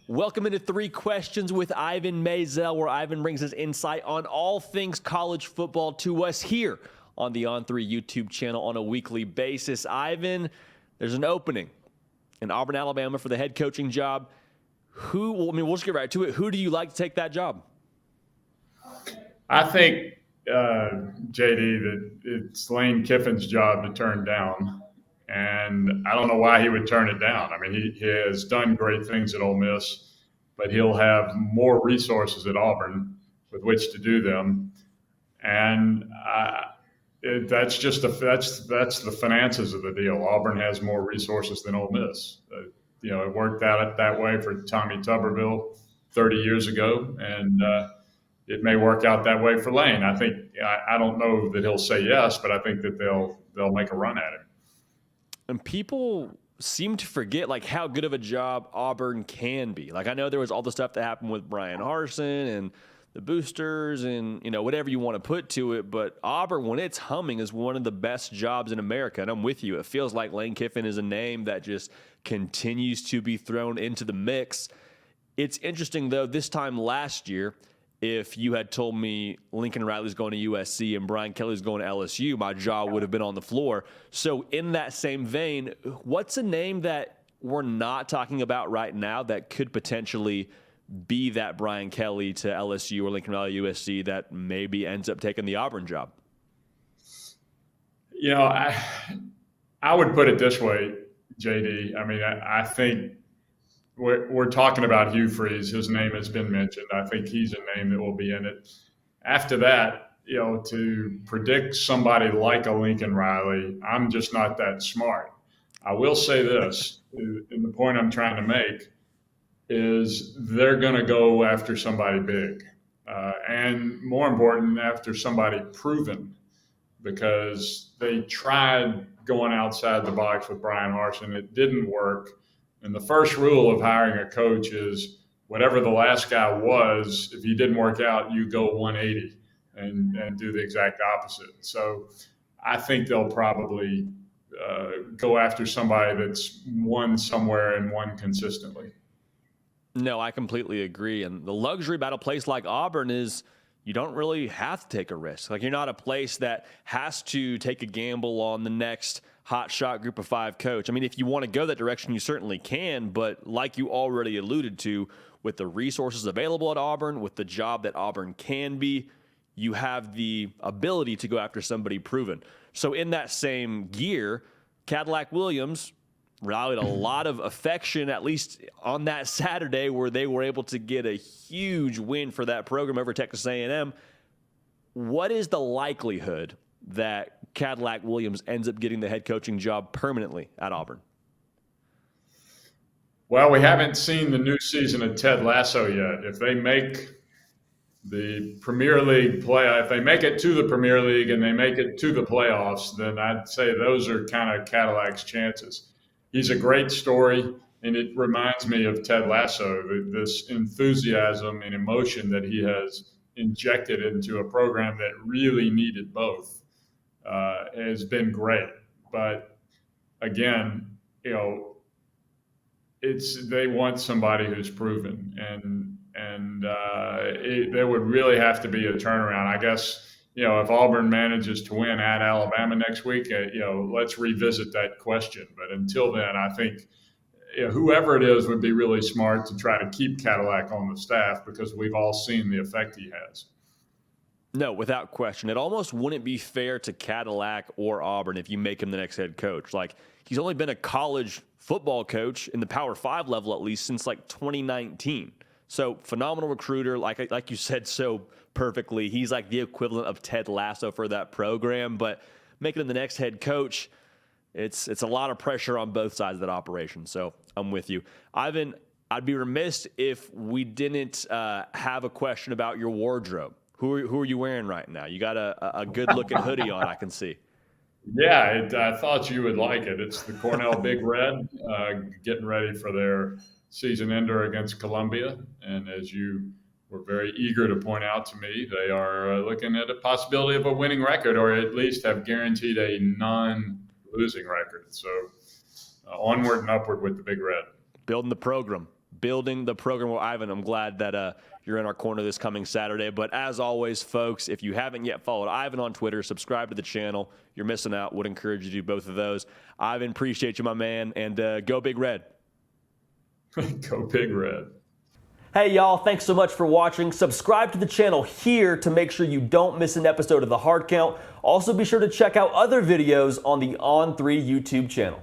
Welcome into Three Questions with Ivan Maisel, where Ivan brings his insight on all things college football to us here on the On3 YouTube channel on a weekly basis. Ivan, there's an opening in Auburn, Alabama for the head coaching job. We'll just get right to it. Who do you like to take that job? I think, JD, that it's Lane Kiffin's job to turn down. And I don't know why he would turn it down. I mean, he has done great things at Ole Miss, but he'll have more resources at Auburn with which to do them. And that's the finances of the deal. Auburn has more resources than Ole Miss. It worked out that way for Tommy Tuberville 30 years ago, and it may work out that way for Lane. I don't know that he'll say yes, but I think that they'll make a run at him. And people seem to forget how good of a job Auburn can be. I know there was all the stuff that happened with Brian Harsin and the boosters and whatever you want to put to it, but Auburn, when it's humming, is one of the best jobs in America. And I'm with you. It feels like Lane Kiffin is a name that just continues to be thrown into the mix. It's interesting though, this time last year, if you had told me Lincoln Riley's going to USC and Brian Kelly's going to LSU, my jaw would have been on the floor. So in that same vein, what's a name that we're not talking about right now that could potentially be that Brian Kelly to LSU or Lincoln Riley USC that maybe ends up taking the Auburn job? I would put it this way, JD. I mean, I think we're talking about Hugh. His name has been mentioned. I think he's a name that will be in it. After that, to predict somebody like a Lincoln Riley, I'm just not that smart. I will say this, and the point I'm trying to make is they're going to go after somebody big. And more important, after somebody proven, because they tried going outside the box with Brian Harsin. It didn't work. And the first rule of hiring a coach is whatever the last guy was, if he didn't work out, you go 180 and do the exact opposite. So I think they'll probably go after somebody that's won somewhere and won consistently. No, I completely agree. And the luxury about a place like Auburn is you don't really have to take a risk. You're not a place that has to take a gamble on the next hot shot group of five coach. I mean, if you want to go that direction, you certainly can. But like you already alluded to, with the resources available at Auburn, with the job that Auburn can be, you have the ability to go after somebody proven. So in that same gear, Cadillac Williams rallied a lot of affection, at least on that Saturday, where they were able to get a huge win for that program over Texas A&M. What is the likelihood that Cadillac Williams ends up getting the head coaching job permanently at Auburn? Well, we haven't seen the new season of Ted Lasso yet. If they make the Premier League if they make it to the Premier League and they make it to the playoffs, then I'd say those are kind of Cadillac's chances. He's a great story, and it reminds me of Ted Lasso, this enthusiasm and emotion that he has injected into a program that really needed both. Has been great. But again, they want somebody who's proven, and there would really have to be a turnaround. I guess, if Auburn manages to win at Alabama next week, let's revisit that question. But until then, I think whoever it is would be really smart to try to keep Cadillac on the staff, because we've all seen the effect he has. No, without question. It almost wouldn't be fair to Cadillac or Auburn if you make him the next head coach. He's only been a college football coach in the Power 5 level, at least, since 2019. So phenomenal recruiter, like you said so perfectly. He's like the equivalent of Ted Lasso for that program. But making him the next head coach, it's a lot of pressure on both sides of that operation. So I'm with you. Ivan, I'd be remiss if we didn't have a question about your wardrobe. Who are you wearing right now? You got a good-looking hoodie on, I can see. Yeah, I thought you would like it. It's the Cornell Big Red, getting ready for their season ender against Columbia. And as you were very eager to point out to me, they are looking at a possibility of a winning record, or at least have guaranteed a non-losing record. So onward and upward with the Big Red. Building the program. building the program. Well, Ivan, I'm glad that you're in our corner this coming Saturday. But as always, folks, if you haven't yet followed Ivan on Twitter, subscribe to the channel. You're missing out. Would encourage you to do both of those. Ivan, appreciate you, my man, and go Big Red. Go Big Red. Hey y'all, thanks so much for watching. Subscribe to the channel here to make sure you don't miss an episode of The Hard Count. Also be sure to check out other videos on the On3 YouTube channel.